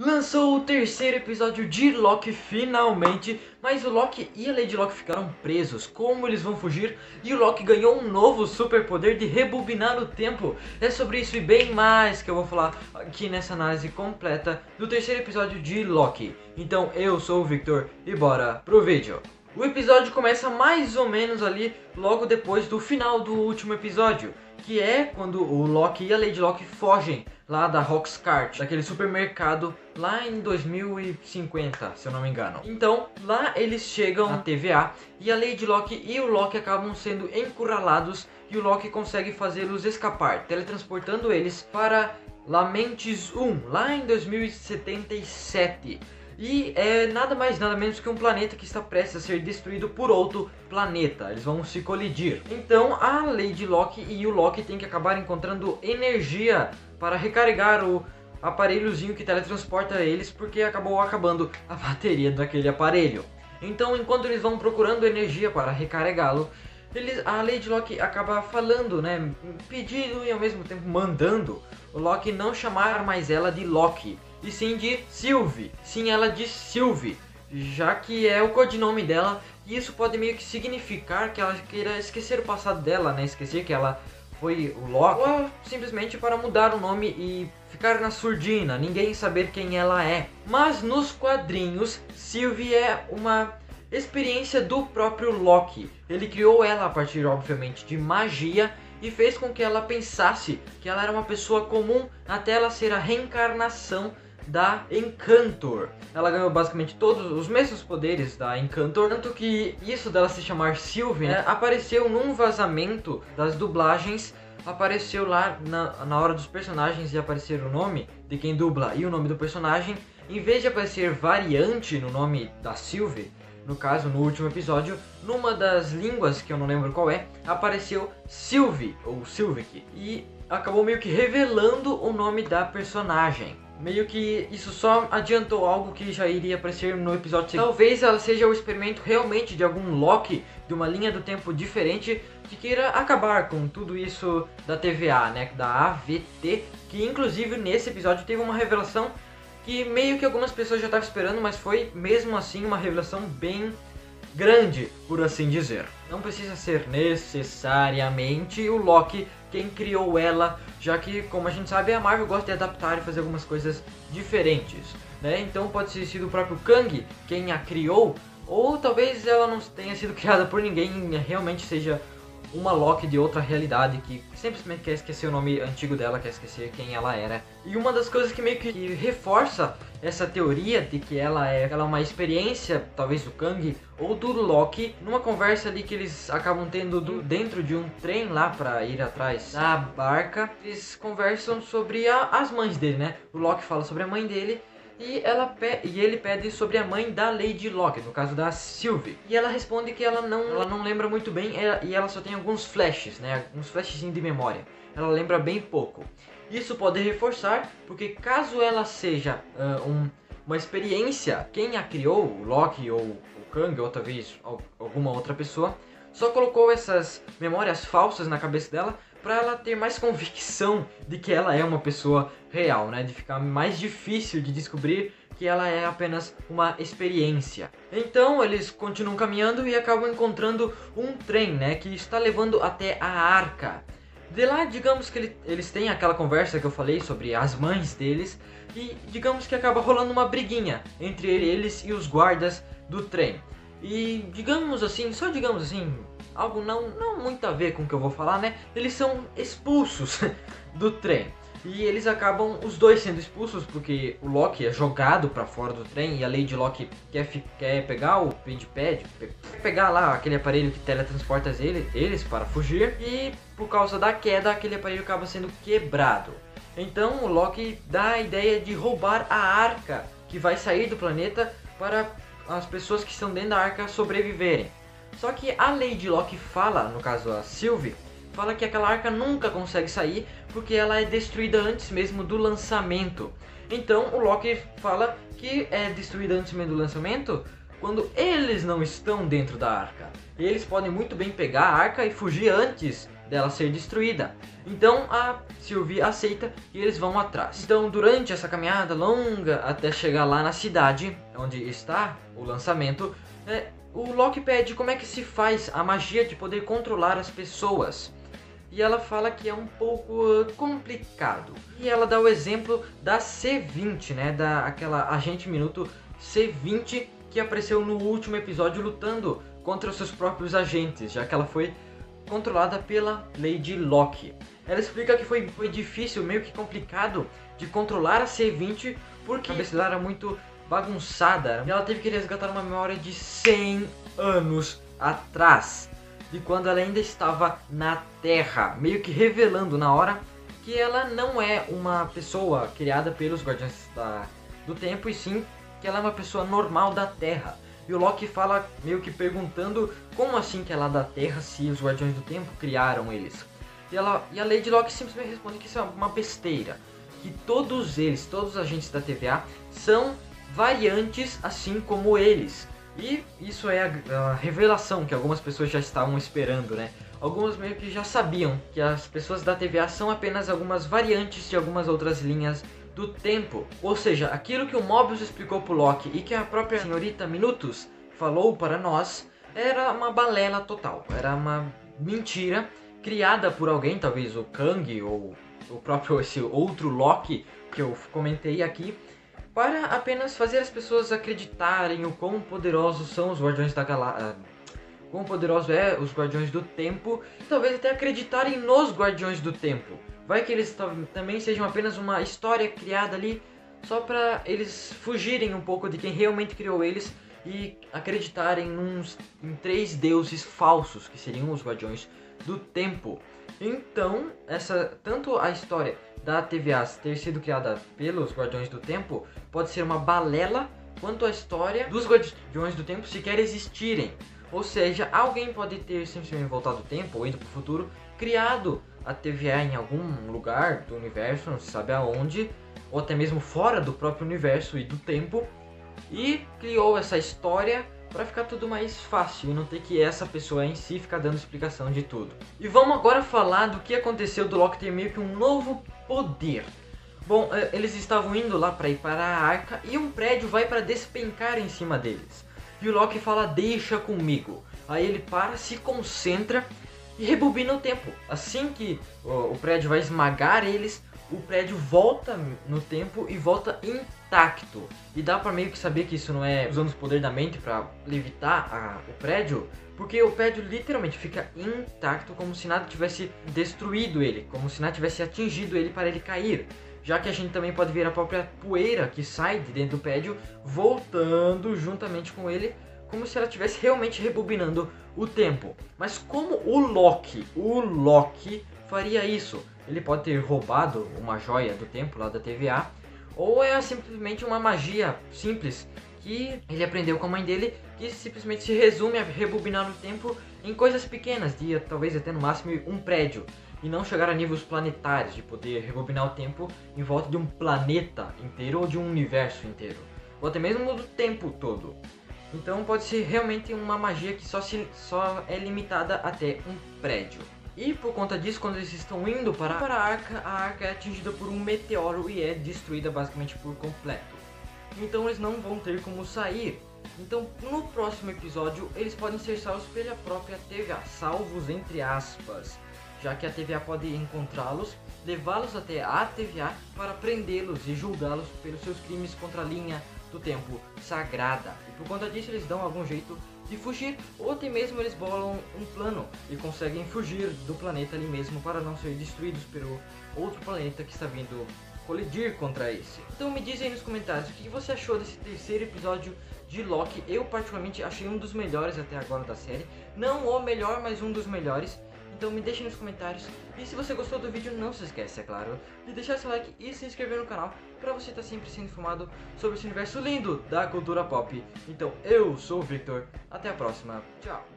Lançou o terceiro episódio de Loki finalmente, mas o Loki e a Lady Locke ficaram presos. Como eles vão fugir? E o Loki ganhou um novo superpoder de rebobinar o tempo. É sobre isso e bem mais que eu vou falar aqui nessa análise completa do terceiro episódio de Loki. Então eu sou o Victor e bora pro vídeo. O episódio começa mais ou menos ali logo depois do final do último episódio, que é quando o Loki e a Lady Locke fogem lá da Roxxcart, daquele supermercado lá em 2050, se eu não me engano. Então, lá eles chegam na TVA e a Lady Locke e o Loki acabam sendo encurralados e o Loki consegue fazê-los escapar, teletransportando eles para Lamentis 1, lá em 2077. E é nada mais nada menos que um planeta que está prestes a ser destruído por outro planeta. Eles vão se colidir. Então a Lady Locke e o Loki têm que acabar encontrando energia para recarregar o aparelhozinho que teletransporta eles, porque acabou acabando a bateria daquele aparelho. Então enquanto eles vão procurando energia para recarregá-lo, a Lady Locke acaba falando, né, pedindo e ao mesmo tempo mandando o Loki não chamar mais ela de Loki, e sim de Sylvie. Sim, ela diz Sylvie, já que é o codinome dela, e isso pode meio que significar que ela queira esquecer o passado dela, né, esquecer que ela foi o Loki, ou simplesmente para mudar o nome e ficar na surdina, ninguém saber quem ela é. Mas nos quadrinhos, Sylvie é uma experiência do próprio Loki. Ele criou ela a partir, obviamente, de magia e fez com que ela pensasse que ela era uma pessoa comum até ela ser a reencarnação da Encantor. Ela ganhou basicamente todos os mesmos poderes da Encantor, tanto que isso dela se chamar Sylvie, né, apareceu num vazamento das dublagens. Apareceu lá na hora dos personagens e aparecer o nome de quem dubla e o nome do personagem. Em vez de aparecer variante no nome da Sylvie, no caso, no último episódio, numa das línguas, que eu não lembro qual é, apareceu Sylvie, ou Sylvic, e acabou meio que revelando o nome da personagem. Meio que isso só adiantou algo que já iria aparecer no episódio seguinte. Talvez ela seja o experimento realmente de algum Loki, de uma linha do tempo diferente, que queira acabar com tudo isso da TVA, né, da AVT, que inclusive nesse episódio teve uma revelação que meio que algumas pessoas já estavam esperando, mas foi mesmo assim uma revelação bem grande, por assim dizer. Não precisa ser necessariamente o Loki quem criou ela, já que, como a gente sabe, a Marvel gosta de adaptar e fazer algumas coisas diferentes, né? Então pode ter sido o próprio Kang quem a criou, ou talvez ela não tenha sido criada por ninguém e realmente seja uma Loki de outra realidade que simplesmente quer esquecer o nome antigo dela, quer esquecer quem ela era. E uma das coisas que meio que reforça essa teoria de que ela é uma experiência, talvez do Kang ou do Loki, numa conversa ali que eles acabam tendo dentro de um trem lá pra ir atrás da barca. Eles conversam sobre as mães dele, né? O Loki fala sobre a mãe dele e ele pede sobre a mãe da Lady Locke, no caso da Sylvie. E ela responde que ela não lembra muito bem e ela só tem alguns flashes, né? Uns flashes de memória. Ela lembra bem pouco. Isso pode reforçar, porque caso ela seja uma experiência, quem a criou, o Loki ou o Kang, ou talvez alguma outra pessoa, só colocou essas memórias falsas na cabeça dela para ela ter mais convicção de que ela é uma pessoa real, né? De ficar mais difícil de descobrir que ela é apenas uma experiência. Então eles continuam caminhando e acabam encontrando um trem, né? Que está levando até a Arca. De lá, digamos que eles têm aquela conversa que eu falei sobre as mães deles e digamos que acaba rolando uma briguinha entre eles e os guardas do trem. E digamos assim, só digamos assim, algo não muito a ver com o que eu vou falar, né? Eles são expulsos do trem. E eles acabam os dois sendo expulsos porque o Loki é jogado pra fora do trem e a Lady Locke quer pegar o Pad, pegar lá aquele aparelho que teletransporta eles para fugir, e por causa da queda aquele aparelho acaba sendo quebrado. Então o Loki dá a ideia de roubar a arca que vai sair do planeta para as pessoas que estão dentro da arca sobreviverem. Só que a Lady Locke fala, no caso a Sylvie, fala que aquela arca nunca consegue sair porque ela é destruída antes mesmo do lançamento. Então o Loki fala que é destruída antes mesmo do lançamento quando eles não estão dentro da arca. Eles podem muito bem pegar a arca e fugir antes dela ser destruída. Então a Sylvie aceita e eles vão atrás. Então durante essa caminhada longa até chegar lá na cidade onde está o lançamento, o Loki pede como é que se faz a magia de poder controlar as pessoas. E ela fala que é um pouco complicado. E ela dá o exemplo da C20, né? Aquela agente minuto C20 que apareceu no último episódio lutando contra os seus próprios agentes, já que ela foi controlada pela Lady Locke. Ela explica que foi difícil, meio que complicado de controlar a C20 porque a cabeça dela era muito bagunçada. E ela teve que resgatar uma memória de 100 anos atrás, de quando ela ainda estava na Terra, meio que revelando na hora que ela não é uma pessoa criada pelos Guardiões do Tempo, e sim que ela é uma pessoa normal da Terra. E o Loki fala meio que perguntando como assim que ela é da Terra se os Guardiões do Tempo criaram eles. E a Lady Locke simplesmente responde que isso é uma besteira, que todos os agentes da TVA são variantes assim como eles. E isso é a revelação que algumas pessoas já estavam esperando, né? Algumas meio que já sabiam que as pessoas da TVA são apenas algumas variantes de algumas outras linhas do tempo. Ou seja, aquilo que o Mobius explicou pro Loki e que a própria senhorita Minutos falou para nós era uma balela total. Era uma mentira criada por alguém, talvez o Kang ou o próprio esse outro Loki que eu comentei aqui, para apenas fazer as pessoas acreditarem o quão poderosos são os Guardiões da Galáxia, quão poderoso é os Guardiões do Tempo, e talvez até acreditarem nos Guardiões do Tempo. Vai que eles também sejam apenas uma história criada ali só para eles fugirem um pouco de quem realmente criou eles e acreditarem em 3 deuses falsos, que seriam os Guardiões do Tempo. Então, tanto a história da TVA ter sido criada pelos Guardiões do Tempo pode ser uma balela, quanto a história dos Guardiões do Tempo sequer existirem. Ou seja, alguém pode ter simplesmente voltado do tempo ou ido para o futuro, criado a TVA em algum lugar do universo, não se sabe aonde, ou até mesmo fora do próprio universo e do tempo, e criou essa história para ficar tudo mais fácil e não ter que essa pessoa em si ficar dando explicação de tudo. E vamos agora falar do que aconteceu do Loki ter meio que um novo poder. Bom, eles estavam indo lá para ir para a arca e um prédio vai para despencar em cima deles. E o Loki fala, deixa comigo. Aí ele para, se concentra e rebobina o tempo. Assim que o prédio vai esmagar eles, o prédio volta no tempo e volta intacto. E dá pra meio que saber que isso não é usando os poderes da mente pra levitar o prédio, porque o prédio literalmente fica intacto, como se nada tivesse destruído ele, como se nada tivesse atingido ele para ele cair. Já que a gente também pode ver a própria poeira que sai de dentro do prédio voltando juntamente com ele, como se ela estivesse realmente rebobinando o tempo. Mas como o Loki faria isso? Ele pode ter roubado uma joia do tempo lá da TVA, ou é simplesmente uma magia simples que ele aprendeu com a mãe dele, que simplesmente se resume a rebobinar o tempo em coisas pequenas, de talvez até no máximo um prédio, e não chegar a níveis planetários, de poder rebobinar o tempo em volta de um planeta inteiro ou de um universo inteiro, ou até mesmo do tempo todo. Então pode ser realmente uma magia que só é limitada até um prédio. E por conta disso, quando eles estão indo para a arca é atingida por um meteoro e é destruída basicamente por completo. Então eles não vão ter como sair. Então no próximo episódio eles podem ser salvos pela própria TVA, salvos entre aspas, já que a TVA pode encontrá-los, levá-los até a TVA para prendê-los e julgá-los pelos seus crimes contra a linha do tempo sagrada. E por conta disso eles dão algum jeito de fugir, ou até mesmo eles bolam um plano e conseguem fugir do planeta ali mesmo para não ser destruídos pelo outro planeta que está vindo colidir contra esse. Então me diz aí nos comentários o que você achou desse terceiro episódio de Loki. Eu particularmente achei um dos melhores até agora da série, não o melhor, mas um dos melhores. Então me deixe nos comentários, e se você gostou do vídeo não se esquece, é claro, de deixar seu like e se inscrever no canal para você estar sempre sendo informado sobre esse universo lindo da cultura pop. Então eu sou o Victor, até a próxima, tchau!